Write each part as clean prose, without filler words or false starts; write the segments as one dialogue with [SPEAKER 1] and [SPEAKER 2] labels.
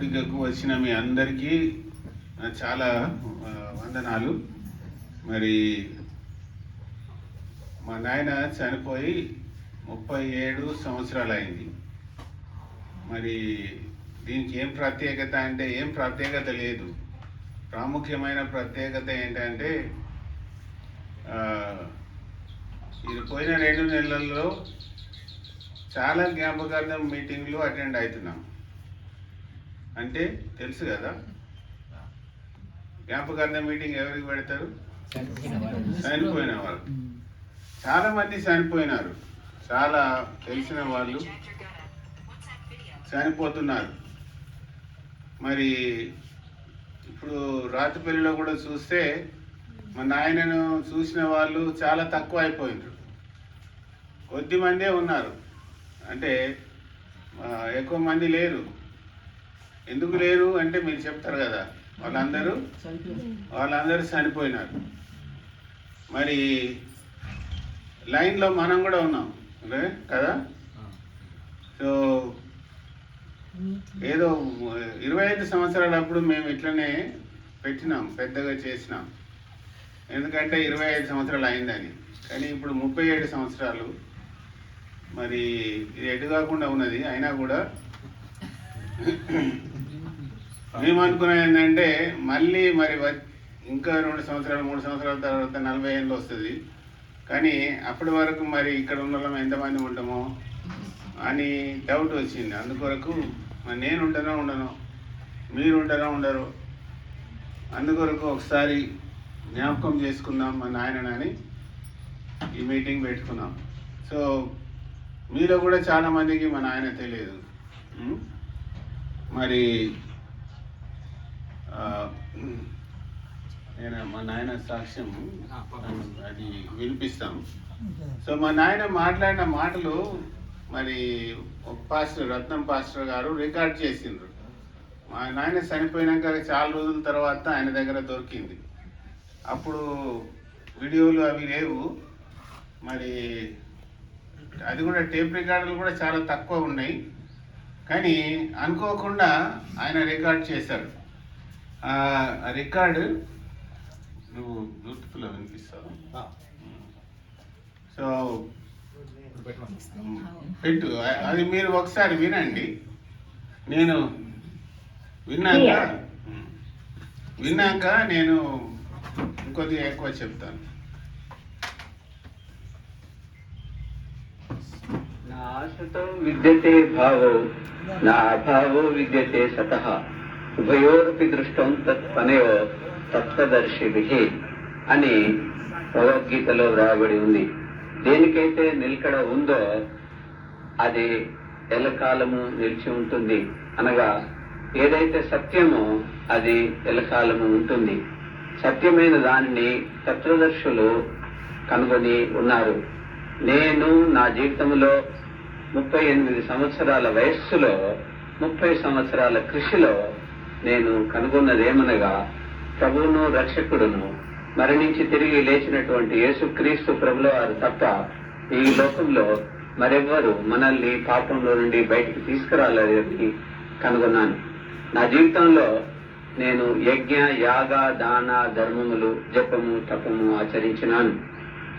[SPEAKER 1] ఇక్కడకు వచ్చిన మీ అందరికీ చాలా వందనాలు. మరి మా నాయన చనిపోయి 37 సంవత్సరాలు అయింది. మరి దీనికి ఏం ప్రత్యేకత అంటే ఏం ప్రత్యేకత లేదు. ప్రాముఖ్యమైన ప్రత్యేకత ఏంటంటే ఇది పోయిన 2 నెలల్లో చాలా జ్ఞాపకార్థం మీటింగ్లు అటెండ్ అవుతున్నాం. అంటే తెలుసు కదా, జ్ఞాపకార్థం మీటింగ్ ఎవరికి పెడతారు? చనిపోయిన వాళ్ళు. చాలా మంది చనిపోయినారు, చాలా తెలిసిన వాళ్ళు చనిపోతున్నారు. మరి ఇప్పుడు రాతిపల్లిలో కూడా చూస్తే మా నాయనను చూసిన వాళ్ళు చాలా తక్కువ అయిపోయినారు. కొద్ది మందే ఉన్నారు, అంటే ఎక్కువ మంది లేరు. ఎందుకు లేరు అంటే మీరు చెప్తారు కదా, వాళ్ళందరూ చనిపోయినారు. మరి లైన్లో మనం కూడా ఉన్నాం కదా. సో ఏదో 25 సంవత్సరాలప్పుడు మేము ఇట్లనే పెట్టినాం, పెద్దగా చేసినాం, ఎందుకంటే 25 సంవత్సరాలు అయిందని. కానీ ఇప్పుడు 37 సంవత్సరాలు. మరి ఇది ఎటు కాకుండా ఉన్నది. అయినా కూడా మేము అనుకున్నది ఏంటంటే మళ్ళీ మరి ఇంకా 2 సంవత్సరాలు 3 సంవత్సరాల తర్వాత 40 ఏళ్ళు వస్తుంది. కానీ అప్పటి వరకు మరి ఇక్కడ ఉన్న ఎంతమంది ఉంటామో అని డౌట్ వచ్చింది. అందుకొరకు నేను ఉంటానో ఉండను, మీరు ఉంటారో ఉండరు, అందుకొరకు ఒకసారి జ్ఞాపకం చేసుకుందాం మా నాయనని ఈ మీటింగ్ పెట్టుకున్నాం. సో మీలో కూడా చాలా మందికి మా నాయన తెలియదు. మరి నేను మా నాయన సాక్ష్యం అది వినిపిస్తాం. సో మా నాయన మాట్లాడిన మాటలు మరి ఒక పాస్టర్, రత్నం పాస్టర్ గారు రికార్డ్ చేసిండ్రు. మా నాయన చనిపోయినాక చాలా రోజుల తర్వాత ఆయన దగ్గర దొరికింది. అప్పుడు వీడియోలు అవి లేవు. మరి అది కూడా టేప్ రికార్డులు కూడా చాలా తక్కువ ఉన్నాయి. కానీ అనుకోకుండా ఆయన రికార్డ్ చేశాడు. ఆ రికార్డు నువ్వు బ్యూటిఫుల్గా వినిపిస్తావు. సో పెట్టు, అది మీరు ఒకసారి వినండి. నేను విన్నాక నేను ఇంకొద్దిగా ఎక్కువ చెప్తాను.
[SPEAKER 2] నా ఆశతో విద్యతే భావో నా అభావో విద్యతే సతః ఉభయోరపి దృష్టం తత్పనయో తత్వదర్శిభిః అని భగవద్గీతలో వ్రాయబడి ఉంది. దేనికైతే నిలకడ ఉందో అది ఎల్లకాలము నిలిచి ఉంటుంది. అనగా ఏదైతే సత్యమో అది ఎల్లకాలము ఉంటుంది. సత్యమైన దానిని తత్వదర్శులు కనుగొని ఉన్నారు. నేను నా జీవితంలో 38 సంవత్సరాల వయస్సులో 30 సంవత్సరాల కృషిలో నేను కనుగొన్నదేమనగా, ప్రభువును రక్షకుడును మరణించి తిరిగి లేచినటువంటి యేసుక్రీస్తు ప్రభుల వారు తప్ప ఈ లోకంలో మరెవ్వరు మనల్ని పాపంలో నుండి బయటికి తీసుకురాలేదని కనుగొన్నాను. నా జీవితంలో నేను యజ్ఞ, యాగ, దాన, ధర్మములు, జపము, తపము ఆచరించినాను.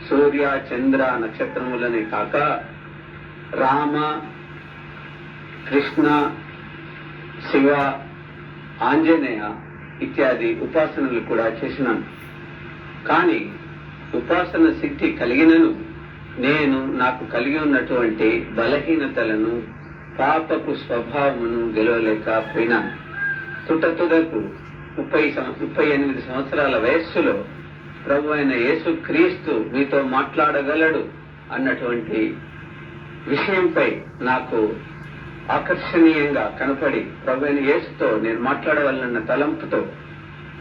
[SPEAKER 2] సూర్య, చంద్ర, నక్షత్రములని కాక రామ, కృష్ణ, శివ, ఆంజనేయ ఇత్యాది ఉపాసనలు కూడా చేసినాను. కానీ ఉపాసన సిద్ధి కలిగినను నేను నాకు కలిగి ఉన్నటువంటి బలహీనతలను, పాపపు స్వభావమును గెలవలేకపోయినాను. తుటతుడకు 38 సంవత్సరాల వయస్సులో ప్రభు అయిన యేసు క్రీస్తు మీతో మాట్లాడగలడు అన్నటువంటి విషయంపై నాకు ఆకర్షణీయంగా కనపడి ప్రభు అయిన యేసుతో నేను మాట్లాడవలనన్న తలంపుతో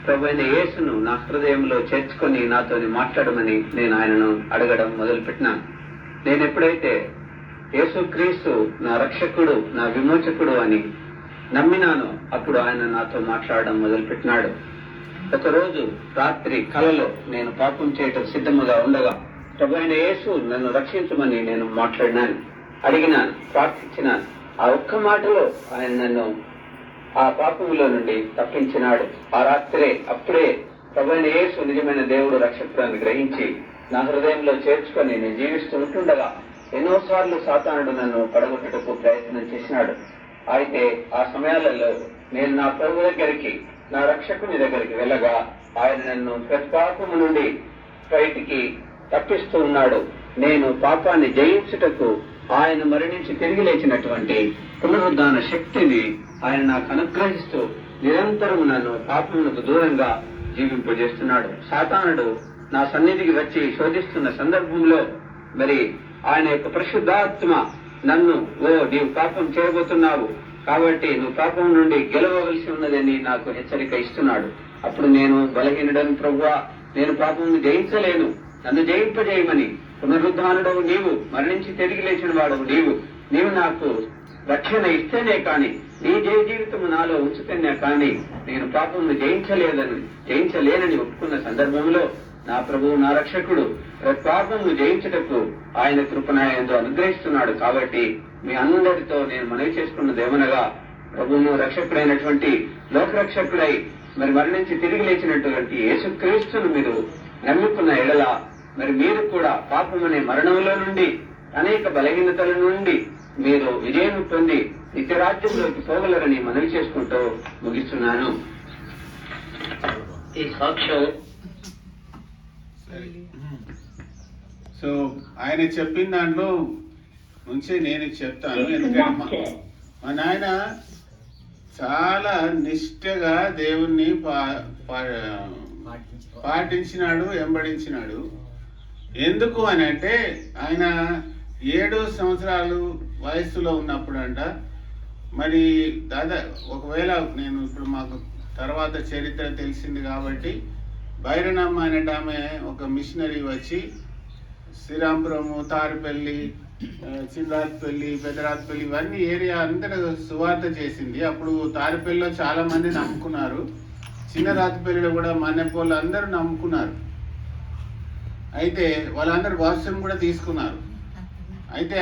[SPEAKER 2] ప్రభు అయిన యేసును నా హృదయంలో చేర్చుకొని నాతోని మాట్లాడమని నేను ఆయనను అడగడం మొదలుపెట్టినాను. నేను ఎప్పుడైతే యేసుక్రీస్తు నా రక్షకుడు, నా విమోచకుడు అని నమ్మినానో అప్పుడు ఆయన నాతో మాట్లాడడం మొదలుపెట్టినాడు. ఒకరోజు రాత్రి కలలో నేను పాపం చేయటం సిద్ధముగా ఉండగా ప్రభు అయిన యేసు నన్ను రక్షించమని నేను మాట్లాడినాను, అడిగినాను, ప్రార్థించినాను. ఆ ఒక్క మాటలో ఆయన నన్ను ఆ పాపములో నుండి తప్పించినాడు. ఆ రాత్రే అప్పుడే ప్రభువైన యేసు నిజమైన దేవుడు రక్షకుడు గ్రహించి నా హృదయంలో చేర్చుకొని నేను జీవిస్తూ ఉంటుండగా ఎన్నోసార్లు సాతానుడు నన్ను పడగొట్టుటకు ప్రయత్నం చేసినాడు. అయితే ఆ సమయాలలో నేను నా ప్రభు దగ్గరికి, నా రక్షకుని దగ్గరికి వెళ్ళగా ఆయన నన్ను ప్రతి పాపము నుండి బయటికి తప్పిస్తూ ఉన్నాడు. నేను పాపాన్ని జయించుటకు ఆయన మరణించి తిరిగి లేచినటువంటి పునరుద్ధాన శక్తిని ఆయన నాకు అనుగ్రహిస్తూ నిరంతరం నన్ను పాపమునకు దూరంగా జీవింపజేస్తున్నాడు. సాతానుడు నా సన్నిధికి వచ్చి శోధిస్తున్న సందర్భంలో మరి ఆయన యొక్క పరిశుద్ధాత్మ నన్ను, నీవు పాపం చేయబోతున్నావు కాబట్టి నువ్వు పాపం నుండి గెలవవలసి ఉన్నదని నాకు హెచ్చరిక ఇస్తున్నాడు. అప్పుడు నేను బలహీనుడను ప్రభువా, నేను పాపం జయించలేను, నన్ను జయింపజేయమని, పునరుద్ధానుడవు నీవు, మరణించి తిరిగి లేచిన వాడవు నీవు నాకు రక్షణ ఇస్తేనే కాని, నీ జీవితము నాలో ఉంచుతేనే కాని నేను పాపమును జయించలేనని ఒప్పుకున్న సందర్భంలో నా ప్రభువు, నా రక్షకుడు ప్రతి పాపమును జయించుటకు ఆయన కృపణాయందు అనుగ్రహిస్తున్నాడు. కాబట్టి మీ అందరితో నేను మనవి చేసుకున్నదేమనగా, ప్రభువును రక్షకుడైనటువంటి లోకరక్షకుడై మరి మరణించి తిరిగి లేచినటువంటి యేసుక్రీస్తును మీరు నమ్ముకున్న ఎడల మరి మీరు కూడా పాపమనే మరణంలో నుండి, అనేక బలహీనతల నుండి మీరు విజయం పొంది నిత్యరాజ్యంలోకి పోగలరని మనవి చేసుకుంటూ ముగిస్తున్నాను. ఈ సాక్ష్యం
[SPEAKER 1] సో ఆయన చెప్పిన దాంట్లో నుంచి నేను చెప్తాను. ఎందుకంటే మా నాయన చాలా నిష్ఠగా దేవుణ్ణి పాటించినాడు, వెంబడించినాడు. ఎందుకు అని అంటే ఆయన 7 సంవత్సరాలు వయస్సులో ఉన్నప్పుడంట మరి ఒకవేళ నేను ఇప్పుడు మాకు తర్వాత చరిత్ర తెలిసింది కాబట్టి బైరనమ్మ అనేట ఆమె ఒక మిషనరీ వచ్చి శ్రీరాంపురము, తారుపల్లి, చిన్నరాజపల్లి, పెద్దరాజపల్లి ఇవన్నీ ఏరియా అందరూ సువార్త చేసింది. అప్పుడు తారుపల్లిలో చాలా మంది నమ్ముకున్నారు, చిన్నరాజపల్లిలో కూడా మన్నెపోళ్ళు అందరూ నమ్ముకున్నారు. అయితే వాళ్ళందరూ బాప్తిసం కూడా తీసుకున్నారు. అయితే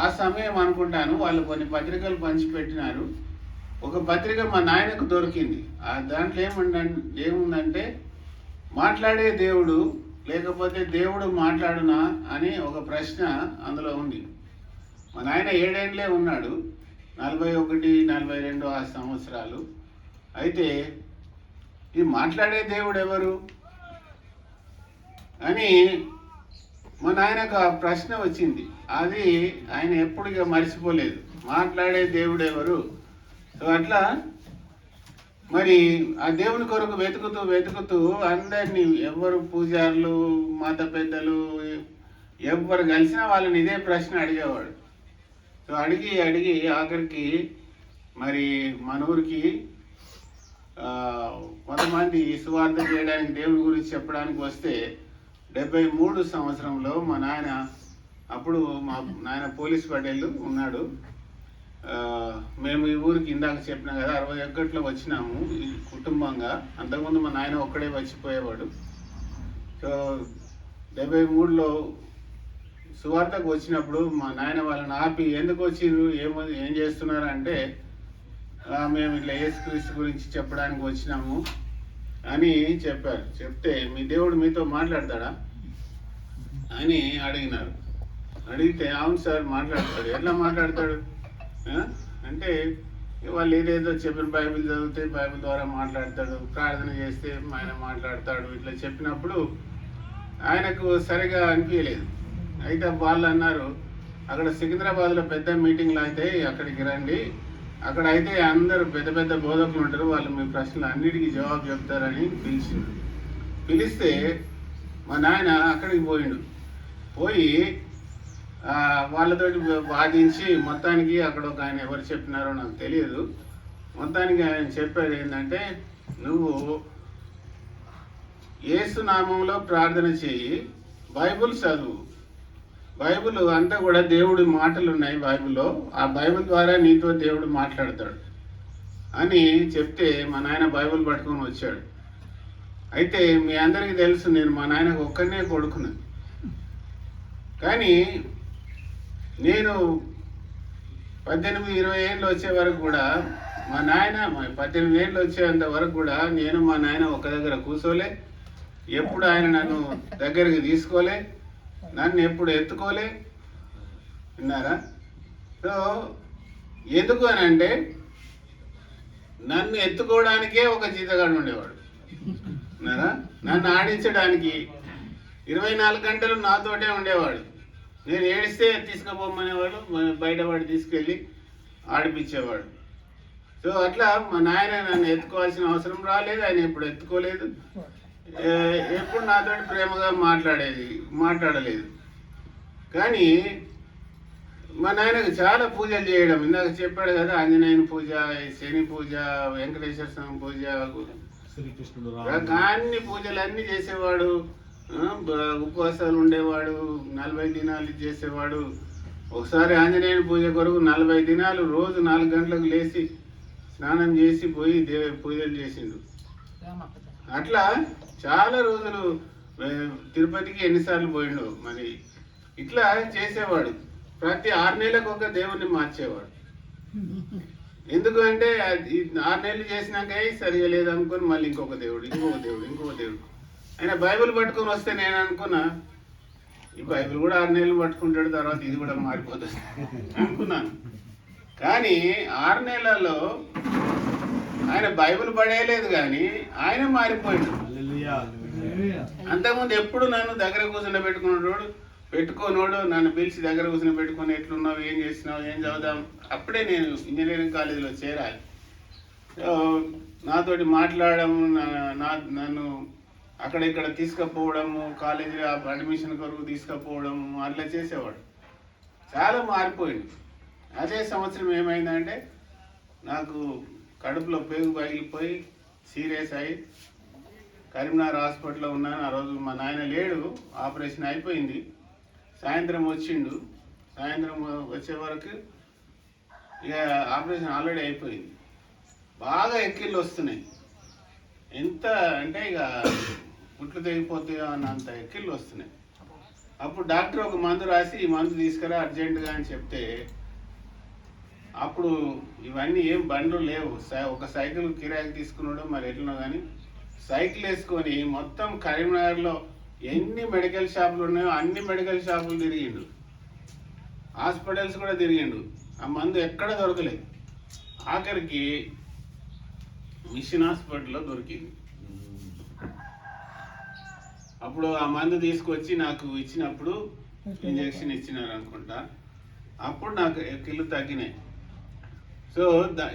[SPEAKER 1] ఆ సమయం అనుకుంటాను వాళ్ళు కొన్ని పత్రికలు పంచిపెట్టినారు. ఒక పత్రిక మా నాయనకు దొరికింది. దాంట్లో ఏముందంటే మాట్లాడే దేవుడు లేకపోతే దేవుడు మాట్లాడునా అని ఒక ప్రశ్న అందులో ఉంది. మా నాయన 7 ఏళ్ళే ఉన్నాడు, 41, 42 ఆ సంవత్సరాలు. అయితే ఈ మాట్లాడే దేవుడు ఎవరు అని మా నాయనకు ఆ ప్రశ్న వచ్చింది. అది ఆయన ఎప్పుడుగా మర్చిపోలేదు, మాట్లాడే దేవుడు ఎవరు. సో అట్లా మరి ఆ దేవుని కొరకు వెతుకుతూ అందరినీ, ఎవరు పూజారులు, మత పెద్దలు ఎవరు కలిసినా వాళ్ళని ఇదే ప్రశ్న అడిగేవాడు. సో అడిగి ఆఖరికి మరి మన ఊరికి కొంతమంది సువార్త చేయడానికి, దేవుని గురించి చెప్పడానికి వస్తే 73 సంవత్సరంలో మా నాయన, అప్పుడు మా నాయన పోలీస్ పటేళ్ళు ఉన్నాడు. మేము ఈ ఊరికి ఇందాక చెప్పినా కదా 61లో వచ్చినాము కుటుంబంగా. అంతకుముందు మా నాయన ఒక్కడే వచ్చిపోయేవాడు. సో 73లో సువార్తకు వచ్చినప్పుడు మా నాయన వాళ్ళని ఆపి, ఎందుకు వచ్చిర్రు, ఏం చేస్తున్నారు అంటే, మేము ఇట్లా యేసుక్రీస్తు గురించి చెప్పడానికి వచ్చినాము అని చెప్పారు. చెప్తే మీ దేవుడు మీతో మాట్లాడతాడా అని అడిగినారు. అడిగితే అవును సార్ మాట్లాడతాడు. ఎట్లా మాట్లాడతాడు అంటే, వాళ్ళు ఏదేదో చెప్పిన బైబిల్ చదివితే బైబిల్ ద్వారా మాట్లాడతాడు, ప్రార్థన చేస్తే ఆయన మాట్లాడతాడు, ఇట్లా చెప్పినప్పుడు ఆయనకు సరిగా అనిపించలేదు. అయితే వాళ్ళు అన్నారు, అక్కడ సికింద్రాబాద్లో పెద్ద మీటింగ్లు అయితే అక్కడికి రండి, అక్కడ అయితే అందరూ పెద్ద పెద్ద బోధకులు ఉంటారు, వాళ్ళు మీ ప్రశ్నలు అన్నిటికీ జవాబు చెప్తారని పిలిచిండు. పిలిస్తే మా నాయన అక్కడికి పోయి వాళ్ళతోటి వాదించి మొత్తానికి అక్కడ ఒక ఆయన ఎవరు చెప్పినారో నాకు తెలియదు, మొత్తానికి ఆయన చెప్పాడు ఏంటంటే, నువ్వు యేసు నామంలో ప్రార్థన చేయి, బైబుల్ చదువు, బైబుల్ అంతా కూడా దేవుడి మాటలు ఉన్నాయి బైబిల్లో, ఆ బైబిల్ ద్వారా నీతో దేవుడు మాట్లాడతాడు అని చెప్తే మా నాయన బైబిల్ పట్టుకొని వచ్చాడు. అయితే మీ అందరికీ తెలుసు, నేను మా నాయనకు ఒక్కనే కొడుకును. కానీ నేను 18-20 ఏళ్ళు వచ్చే వరకు కూడా మా నాయన 18 ఏళ్ళు వచ్చేంత వరకు కూడా నేను మా నాయన ఒక దగ్గర కూర్చోలే, ఎప్పుడు ఆయన నన్ను దగ్గరికి తీసుకోలే, నన్ను ఎప్పుడు ఎత్తుకోలే. విన్నారా? సో ఎందుకు అని అంటే నన్ను ఎత్తుకోవడానికే ఒక జీతగాడు ఉండేవాడు. విన్నారా? నన్ను ఆడించడానికి 24 గంటలు నాతోటే ఉండేవాడు. నేను ఏడిస్తే తీసుకుపోమనేవాడు, బయటవాడు తీసుకెళ్ళి ఆడిపించేవాడు. సో అట్లా మా నాయన నన్ను ఎత్తుకోవాల్సిన అవసరం రాలేదు, ఆయన ఎప్పుడు ఎత్తుకోలేదు, ఎప్పుడు నాతో ప్రేమగా మాట్లాడలేదు. కానీ మా నాయనకు చాలా పూజలు చేయడం, ఇందాక చెప్పాడు కదా, ఆంజనేయుని పూజ, శని పూజ, వెంకటేశ్వర స్వామి పూజ, అన్ని పూజలు అన్నీ చేసేవాడు. ఉపవాసాలు ఉండేవాడు, 40 దినాలు చేసేవాడు. ఒకసారి ఆంజనేయుని పూజ కొరకు 40 దినాలు రోజు 4 గంటలకు లేచి స్నానం చేసి పోయి పూజలు చేసిండు. అట్లా చాలా రోజులు తిరుపతికి ఎన్నిసార్లు పోయిండు. మరి ఇట్లా చేసేవాడు. ప్రతి 6 నెలలకు ఒక దేవుణ్ణి మార్చేవాడు. ఎందుకు అంటే 6 నెలలు చేసినాక సరిగా లేదనుకొని మళ్ళీ ఇంకొక దేవుడు. ఆయన బైబిల్ పట్టుకొని వస్తే నేను అనుకున్నా, ఈ బైబిల్ కూడా 6 నెలలు పట్టుకుంటాడు, తర్వాత ఇది కూడా మారిపోతుంది అనుకున్నాను. కానీ 6 నెలల్లో ఆయన బైబిల్ పడేయలేదు, కానీ ఆయన మారిపోయాడు. అంతకుముందు ఎప్పుడు నన్ను దగ్గర కూర్చుని పెట్టుకోనోడు నన్ను పిలిచి దగ్గర కూర్చుని పెట్టుకొని ఎట్లున్నావు, ఏం చేస్తున్నావు, ఏం చదువుదాం. అప్పుడే నేను ఇంజనీరింగ్ కాలేజీలో చేరాలి. నాతోటి మాట్లాడము, నన్ను అక్కడిక్కడ తీసుకుపోవడము, కాలేజీలో అడ్మిషన్ కొరకు తీసుకుపోవడము, అట్లా చేసేవాడు. చాలా మారిపోయింది. అదే సంవత్సరం ఏమైందంటే నాకు కడుపులో పేగు పగిలిపోయి సీరియస్ అయ్యి కరీంనగర్ హాస్పిటల్లో ఉన్నాను. ఆ రోజు మా నాయన లేడు, ఆపరేషన్ అయిపోయింది. సాయంత్రం వచ్చిండు. సాయంత్రం వచ్చే వరకు ఇక ఆపరేషన్ ఆల్రెడీ అయిపోయింది. బాగా ఎక్కిళ్ళు వస్తున్నాయి. ఎంత అంటే ఇక గుట్లు తెగిపోతాయో అన్నంత ఎక్కిళ్ళు వస్తున్నాయి. అప్పుడు డాక్టర్ ఒక మందు రాసి, ఈ మందు తీసుకురా అర్జెంటుగా అని చెప్తే, అప్పుడు ఇవన్నీ ఏం బండ్లు లేవు. ఒక సైకిల్ కిరాయికి తీసుకున్నాడు మరి ఎట్లనో, కానీ సైకిల్ వేసుకొని మొత్తం కరీంనగర్లో ఎన్ని మెడికల్ షాపులు ఉన్నాయో అన్ని మెడికల్ షాపులు తిరిగిండు, హాస్పిటల్స్ కూడా తిరిగిండు. ఆ మందు ఎక్కడ దొరకలేదు. ఆఖరికి మిషన్ హాస్పిటల్లో దొరికింది. అప్పుడు ఆ మందు తీసుకొచ్చి నాకు ఇచ్చినప్పుడు, ఇంజక్షన్ ఇచ్చినారు అనుకుంటా, అప్పుడు నాకు ఎక్కిళ్ళు తగ్గినాయి. సో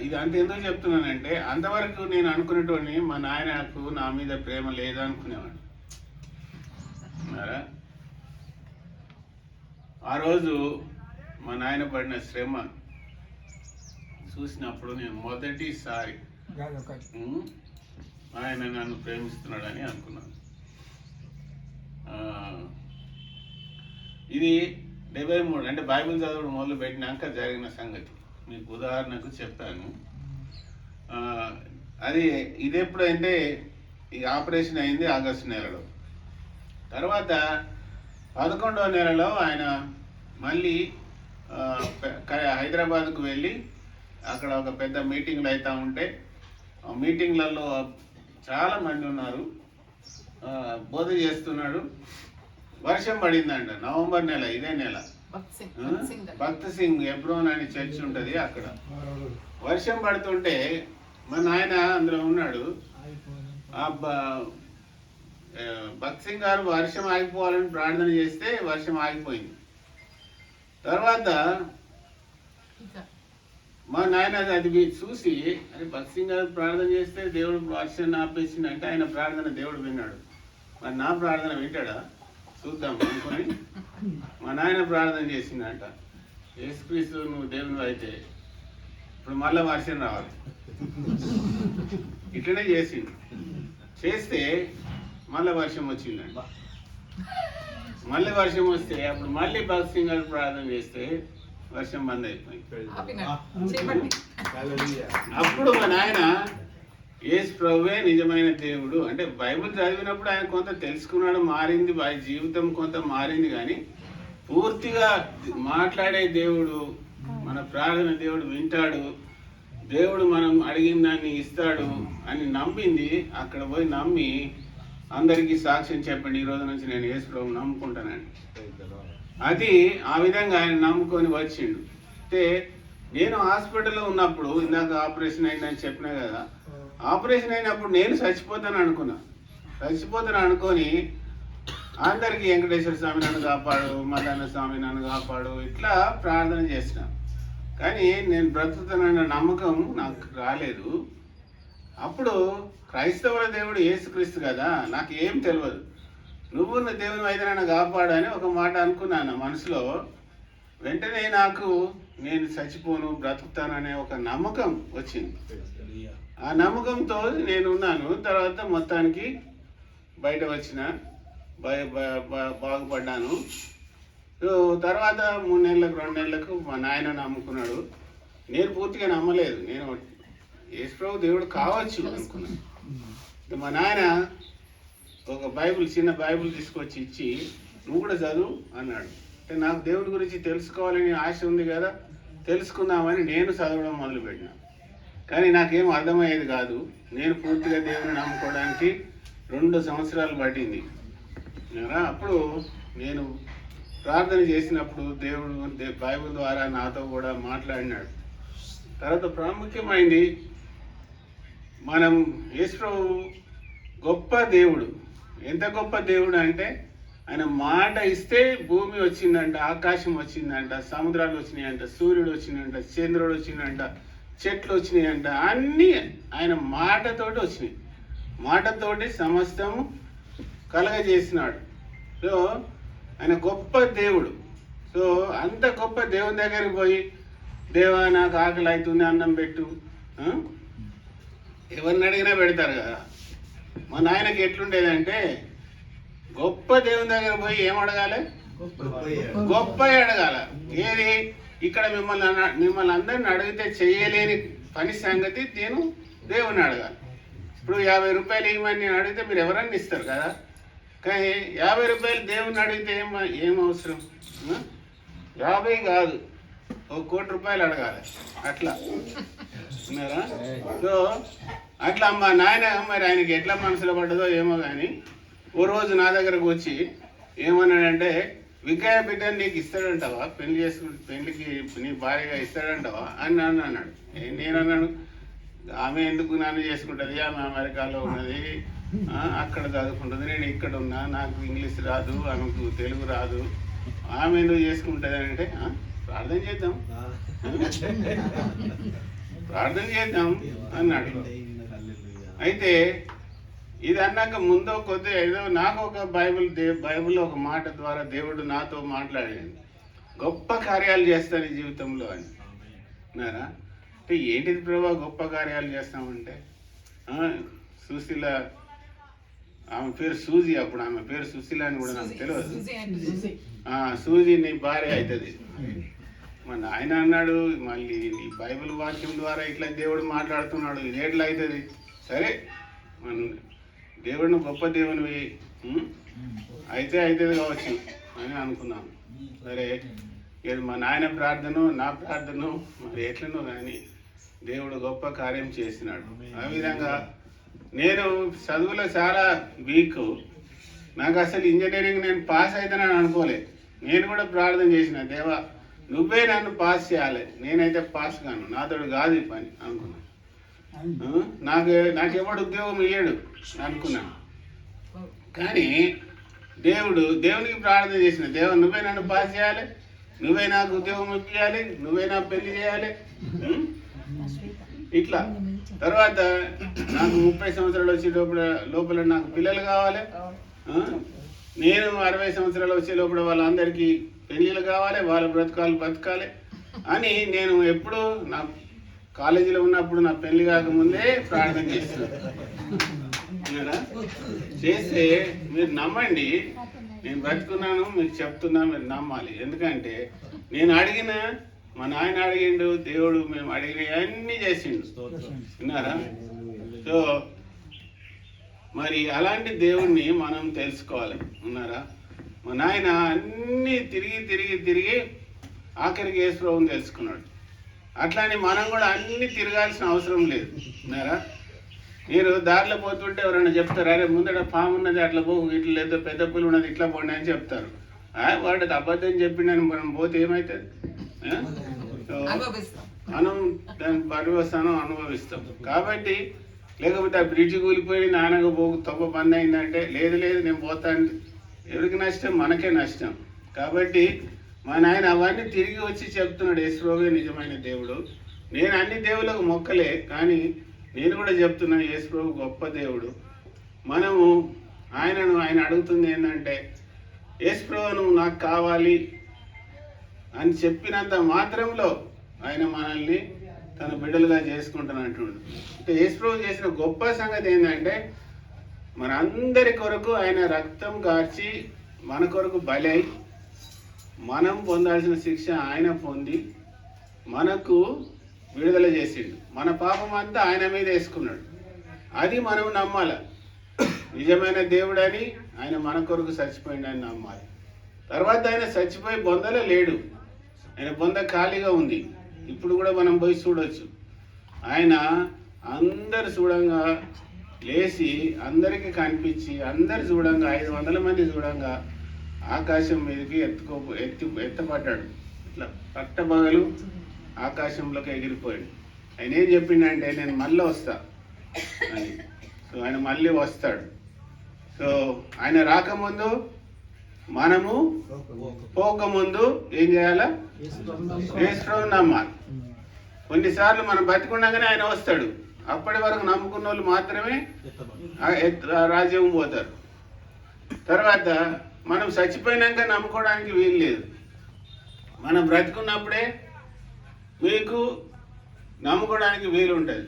[SPEAKER 1] ఇది అంత ఎందుకు చెప్తున్నానంటే, అంతవరకు నేను అనుకునేటోని మా నాయనకు నా మీద ప్రేమ లేదనుకునేవాడు. ఆ రోజు మా నాయన పడిన శ్రమ చూసినప్పుడు నేను మొదటిసారి ఆయన నన్ను ప్రేమిస్తున్నాడని అనుకున్నాను. ఇది 73 అంటే బైబిల్ చదవడం మొదలు పెట్టినాక జరిగిన సంగతి మీకు ఉదాహరణకు చెప్పాను. అది ఇది ఎప్పుడంటే ఈ ఆపరేషన్ అయింది ఆగస్టు నెలలో. తర్వాత 11వ నెలలో ఆయన మళ్ళీ హైదరాబాద్కు వెళ్ళి అక్కడ ఒక పెద్ద మీటింగ్లు అవుతూ ఉంటే, ఆ మీటింగ్లలో చాలామంది ఉన్నారు, బోధ చేస్తున్నాడు. వర్షం పడిందంట నవంబర్ నెల, ఇదే నెల. భక్త్ సింగ్ ఎబ్రోన్ అని చర్చ్ ఉంటుంది అక్కడ. వర్షం పడుతుంటే మా నాయన అందులో ఉన్నాడు. భక్త్ సింగ్ గారు వర్షం ఆగిపోవాలని ప్రార్థన చేస్తే వర్షం ఆగిపోయింది. తర్వాత మా నాయన అది చూసి, అది భక్త్ సింగ్ గారు ప్రార్థన చేస్తే దేవుడు వర్షాన్ని ఆపేసిందంటే ఆయన ప్రార్థన దేవుడు విన్నాడు. మరి నా ప్రార్థన వింటాడా చూద్దాం అనుకొని మా నాయన ప్రార్థన చేసిందంట, యేసుక్రీస్తు నువ్వు దేవుని అయితే ఇప్పుడు మళ్ళీ వర్షం రావాలి. ఇట్లనే చేస్తే మళ్ళీ వర్షం వచ్చిందంట. మళ్ళీ వర్షం వస్తే అప్పుడు మళ్ళీ భగత్ సింగ్ గారు ప్రార్థన చేస్తే వర్షం బంద్ అయిపోయింది. అప్పుడు మా నాయన యేసు ప్రభువే నిజమైన దేవుడు అంటే బైబిల్ చదివినప్పుడు ఆయన కొంత తెలుసుకున్నాడు, మారింది, జీవితం కొంత మారింది. కానీ పూర్తిగా మాట్లాడే దేవుడు, మన ప్రార్థన దేవుడు వింటాడు, దేవుడు మనం అడిగిన దాన్ని ఇస్తాడు అని నమ్మింది. అక్కడ పోయి నమ్మి అందరికీ సాక్ష్యం చెప్పండి, ఈ రోజు నుంచి నేను యేసు ప్రభువుని నమ్ముకుంటానండి. అది ఆ విధంగా ఆయన నమ్ముకొని వచ్చిండు. అయితే నేను హాస్పిటల్లో ఉన్నప్పుడు, ఇందాక ఆపరేషన్ అయిందని చెప్పినా కదా, ఆపరేషన్ అయినప్పుడు నేను చచ్చిపోతాను అనుకొని అందరికీ వెంకటేశ్వర స్వామి నన్ను కాపాడు, మల్లన్న స్వామి నన్ను కాపాడు ఇట్లా ప్రార్థన చేసిన. కానీ నేను బ్రతుకుతానన్న నమ్మకం నాకు రాలేదు. అప్పుడు క్రైస్తవుల దేవుడు యేసుక్రీస్తు కదా, నాకు ఏం తెలియదు. నువ్వు నా దేవుని అయితే నన్ను కాపాడు అని ఒక మాట అనుకున్నాను మనసులో. వెంటనే నాకు నేను చచ్చిపోను, బ్రతుకుతాననే ఒక నమ్మకం వచ్చింది. ఆ నమ్మకంతో నేను ఉన్నాను. తర్వాత మొత్తానికి బయట వచ్చిన, బాగుపడ్డాను. తర్వాత 3 నెలలకు 2 నెలలకు మా నాయన నమ్ముకున్నాడు. నేను పూర్తిగా నమ్మలేదు. నేను యేసు ప్రభు దేవుడు కావచ్చు అనుకున్నాను. మా నాయన ఒక చిన్న బైబిల్ తీసుకొచ్చి ఇచ్చి, నువ్వు కూడా చదువు అన్నాడు. అంటే నాకు దేవుడి గురించి తెలుసుకోవాలని ఆశ ఉంది కదా, తెలుసుకుందామని నేను చదవడం మొదలుపెట్టిన. కానీ నాకేం అర్థమయ్యేది కాదు. నేను పూర్తిగా దేవుని నమ్ముకోవడానికి 2 సంవత్సరాలు పట్టింది. అప్పుడు నేను ప్రార్థన చేసినప్పుడు దేవుడు బైబిల్ ద్వారా నాతో కూడా మాట్లాడినాడు. తర్వాత ప్రాముఖ్యమైంది, మనం యేసు ప్రభువు గొప్ప దేవుడు. ఎంత గొప్ప దేవుడు అంటే, ఆయన మాట ఇస్తే భూమి వచ్చిందంట, ఆకాశం వచ్చిందంట, సముద్రాలు వచ్చినాయంట, సూర్యుడు వచ్చినాయంట, చంద్రుడు వచ్చిందంట, చెట్లు వచ్చినాయంట, అన్నీ ఆయన మాటతోటి వచ్చినాయి. మాటతోటి సమస్తము కలగజేసినాడు. సో ఆయన గొప్ప దేవుడు. సో అంత గొప్ప దేవుని దగ్గరికి పోయి, దేవా నాకు ఆకలి అవుతుంది, అన్నం పెట్టు, ఎవరిని అడిగినా పెడతారు కదా. మా నాయనకి ఎట్లుండేదంటే, గొప్ప దేవుని దగ్గర పోయి ఏం అడగాలి? గొప్ప అడగాల. ఏది? ఇక్కడ మిమ్మల్ని అందరిని అడిగితే చేయలేని పని సంగతి నేను దేవుని అడగాలి. ఇప్పుడు 50 రూపాయలు ఇవ్వమని నేను అడిగితే మీరు ఎవరన్నా ఇస్తారు కదా. కానీ 50 రూపాయలు దేవుని అడిగితే ఏం అవసరం? 50 కాదు, 1 కోటి రూపాయలు అడగాలి. అట్లా ఉన్నారా? సో అట్లా మా నాయన మరి ఆయనకి ఎట్లా మనసులో పడ్డదో ఏమో కానీ, ఓ రోజు నా దగ్గరకు వచ్చి ఏమన్నాడంటే, వికాయ బిడ్డని నీకు ఇస్తాడంటావా, పెళ్లికి నీ భార్యగా ఇస్తాడంటావా అని నన్ను అన్నాడు. నేను అన్నాను, ఆమె ఎందుకు నన్ను చేసుకుంటుంది, ఆమె అమెరికాలో ఉన్నది, అక్కడ చదువుకుంటుంది, నేను ఇక్కడ ఉన్నా, నాకు ఇంగ్లీష్ రాదు, ఆమెకు తెలుగు రాదు, ఆమె ఎందుకు చేసుకుంటుంది అంటే, ప్రార్థన చేద్దాం అన్నాడు. అయితే ఇది అన్నాక ముందు కొద్దిగా ఏదో నాకు ఒక బైబిల్లో ఒక మాట ద్వారా దేవుడు నాతో మాట్లాడాడు, గొప్ప కార్యాలు చేస్తాను ఈ జీవితంలో అని అన్నారా. అంటే ఏంటిది ప్రభా గొప్ప కార్యాలు చేస్తామంటే, సుశీల, ఆమె పేరు సూజీ, అప్పుడు ఆమె పేరు సుశీల అని కూడా నాకు తెలియదు. సూజీ నీ భార్య అవుతుంది. మా నాయన అన్నాడు, మళ్ళీ నీ బైబిల్ వాక్యం ద్వారా ఇట్లా దేవుడు మాట్లాడుతున్నాడు, ఇది ఎట్లా అవుతుంది? సరే, మన దేవుడిని గొప్ప దేవునివి అయితే అవుతుంది కావచ్చు అని అనుకున్నాను. సరే, మా నాయన ప్రార్థన, నా ప్రార్థన మరి ఎట్లనో కానీ దేవుడు గొప్ప కార్యం చేసినాడు. ఆ విధంగా నేను చదువులో చాలా వీక్. నాకు అసలు ఇంజనీరింగ్ నేను పాస్ అవుతానని అనుకోలే. నేను కూడా ప్రార్థన చేసిన, దేవా నువ్వే నన్ను పాస్ చేయాలి, నేనైతే పాస్ కాను, నాతో కాదు ఈ పని అనుకున్నాను. నాకెవడు ఉద్యోగం ఇయ్యాడు అనుకున్నాను. కానీ దేవునికి ప్రార్థన చేసిన, దేవా నువ్వే నన్ను పాస్ చేయాలి, నువ్వే నాకు ఉద్యోగం ఇప్పించాలి, నువ్వే నాకు పెళ్లి చేయాలి ఇట్లా. తర్వాత నాకు 30 సంవత్సరాలు వచ్చే లోపల నాకు పిల్లలు కావాలి, నేను 60 సంవత్సరాలు వచ్చే లోపల వాళ్ళందరికీ పెళ్ళిళ్ళు కావాలి, వాళ్ళ బతకాలి అని నేను ఎప్పుడు నా కాలేజీలో ఉన్నప్పుడు నా పెళ్లి కాకముందే ప్రార్థన చేస్తున్నాను. చేస్తే మీరు నమ్మండి, నేను బ్రతుకున్నాను మీకు చెప్తున్నా, మీరు నమ్మాలి. ఎందుకంటే నేను అడిగిన, మా నాయన అడిగిండు, దేవుడు మేము అడిగిన అన్నీ చేసిండు, విన్నారా. సో మరి అలాంటి దేవుణ్ణి మనం తెలుసుకోవాలి, ఉన్నారా. మా నాయన అన్నీ తిరిగి ఆఖరికి యేసు ప్రభువుని తెలుసుకున్నాడు. అట్లానే మనం కూడా అన్ని తిరగాల్సిన అవసరం లేదు ఉన్నారా. మీరు దారిలో పోతుంటే ఎవరైనా చెప్తారు, అరే ముందర పాము ఉన్నది అట్లా పోవు, ఇట్లా లేదా పెద్ద పులి ఉన్నది ఇట్లా పోండి అని చెప్తారు. వాడికి అబద్ధం చెప్పిండని మనం పోతే ఏమవుతుంది? మనం దాని పర్యవస్థానం అనుభవిస్తాం. కాబట్టి లేకపోతే ఆ బ్రిడ్జి కూలిపోయి నాన్నగా పోకు తొప్ప బంద్ అయిందంటే లేదు లేదు నేను పోతాను, ఎవరికి నష్టం? మనకే నష్టం. కాబట్టి మా నాయన అవన్నీ తిరిగి వచ్చి చెప్తున్నాడు, యేసుప్రభువే నిజమైన దేవుడు. నేను అన్ని దేవుళ్ళకు మొక్కలే, కానీ నేను కూడా చెప్తున్నా యేసుప్రభు గొప్ప దేవుడు. మనము ఆయన అడుగుతుంది ఏంటంటే, యేసుప్రభు నువ్వు నాకు కావాలి అని చెప్పినంత మాత్రంలో ఆయన మనల్ని తన బిడ్డలుగా చేసుకుంటున్నట్టుండు. అంటే యేసుప్రభు చేసిన గొప్ప సంగతి ఏంటంటే, మన అందరి కొరకు ఆయన రక్తం కార్చి మన కొరకు బలై మనం పొందాల్సిన శిక్ష ఆయన పొంది మనకు విడుదల చేసిండు. మన పాపం అంతా ఆయన మీద వేసుకున్నాడు. అది మనం నమ్మాలి. నిజమైన దేవుడని, ఆయన మన కొరకు చచ్చిపోయిండని నమ్మాలి. తర్వాత ఆయన చచ్చిపోయి బొందలో లేడు, ఆయన బొంద ఖాళీగా ఉంది. ఇప్పుడు కూడా మనం పోయి చూడొచ్చు. ఆయన అందరు చూడంగా లేచి అందరికీ కనిపించి అందరు చూడంగా 500 మంది చూడంగా ఆకాశం మీదకి ఎత్తపడ్డాడు. ఇట్లా పట్టబగలు ఆకాశంలోకి ఎగిరిపోయాడు. ఆయన ఏం చెప్పిండంటే, నేను మళ్ళీ వస్తా అని. సో ఆయన మళ్ళీ వస్తాడు. సో ఆయన రాకముందు మనము పోకముందు ఏం చేయాలా? యేసుప్రభువుని నమ్మాలి. కొన్నిసార్లు మనం బతికుండగానే ఆయన వస్తాడు. అప్పటి వరకు నమ్ముకున్న వాళ్ళు మాత్రమే రాజ్యం పోతారు. తర్వాత మనం చచ్చిపోయినాక నమ్ముకోవడానికి వీలు లేదు. మనం బ్రతికున్నప్పుడే మీకు నమ్ముకోవడానికి వీలు ఉంటుంది.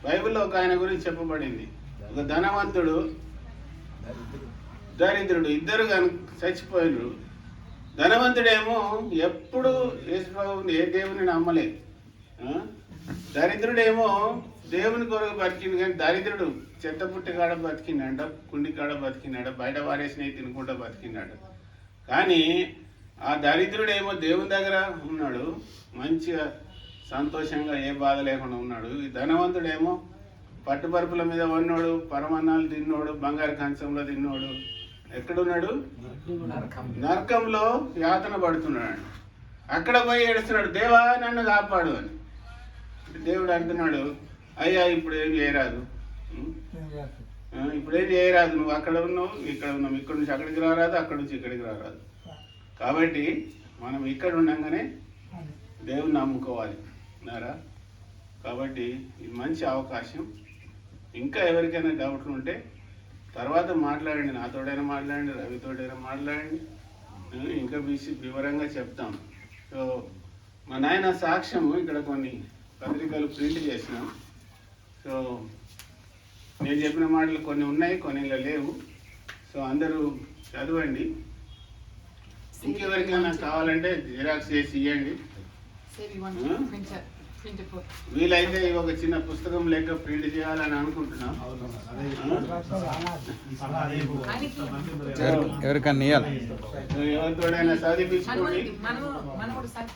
[SPEAKER 1] బైబిల్లో ఒక ఆయన గురించి చెప్పబడింది. ఒక ధనవంతుడు, దరిద్రుడు ఇద్దరు చచ్చిపోయినరు. ధనవంతుడేమో ఎప్పుడు యేసుప్రభువుని ఏ దేవుని నమ్మలేదు. దరిద్రుడేమో దేవుని కొరకు బతికిండు, కానీ దరిద్రుడు చెత్త పుట్టి కాడ బతికినాడ, కుండి కాడ బతికినాడు, బయట వారేసినవి తినుకుంటా బతికినాడు. కానీ ఆ దరిద్రుడేమో దేవుని దగ్గర ఉన్నాడు, మంచిగా సంతోషంగా ఏ బాధ లేకుండా ఉన్నాడు. ఈ ధనవంతుడేమో పట్టుపరుపుల మీద ఉన్నోడు, పరమన్నాలు తిన్నోడు, బంగారు కంచంలో తిన్నోడు ఎక్కడున్నాడు? నరకంలో యాతన పడుతున్నాడు. అక్కడ పోయి ఏడుస్తున్నాడు, దేవా నన్ను కాపాడు అని. దేవుడు అంటున్నాడు, అయ్యా ఇప్పుడు ఏం చేయరాదు, ఇప్పుడు ఏం చేయరాదు, నువ్వు అక్కడ ఉన్నావు ఇక్కడ ఉన్నావు, ఇక్కడ నుంచి అక్కడికి రారాదు, అక్కడి నుంచి ఇక్కడికి రారాదు. కాబట్టి మనం ఇక్కడ ఉండగానే దేవుని నమ్ముకోవాలి ఉన్నారా. కాబట్టి ఇది మంచి అవకాశం. ఇంకా ఎవరికైనా డౌట్లు ఉంటే తర్వాత మాట్లాడండి, నాతోడైనా మాట్లాడండి, రవితోడైనా మాట్లాడండి, ఇంకా వివరంగా చెప్తాం. సో మా నాయన సాక్ష్యము ఇక్కడ కొన్ని పత్రికలు ప్రింట్ చేసినాం. సో నేను చెప్పిన మాటలు కొన్ని ఉన్నాయి, కొన్ని లేవు. సో అందరూ చదవండి. ఇంకెవరికైనా కావాలంటే జిరాక్స్ చేసి ఇవ్వండి. వీలైతే ఒక చిన్న పుస్తకం లెక్క ప్రింట్ చేయాలని అనుకుంటున్నాం.
[SPEAKER 3] ఎవరికన్నా
[SPEAKER 1] ఎవరితోడైనా చదివించుకోండి.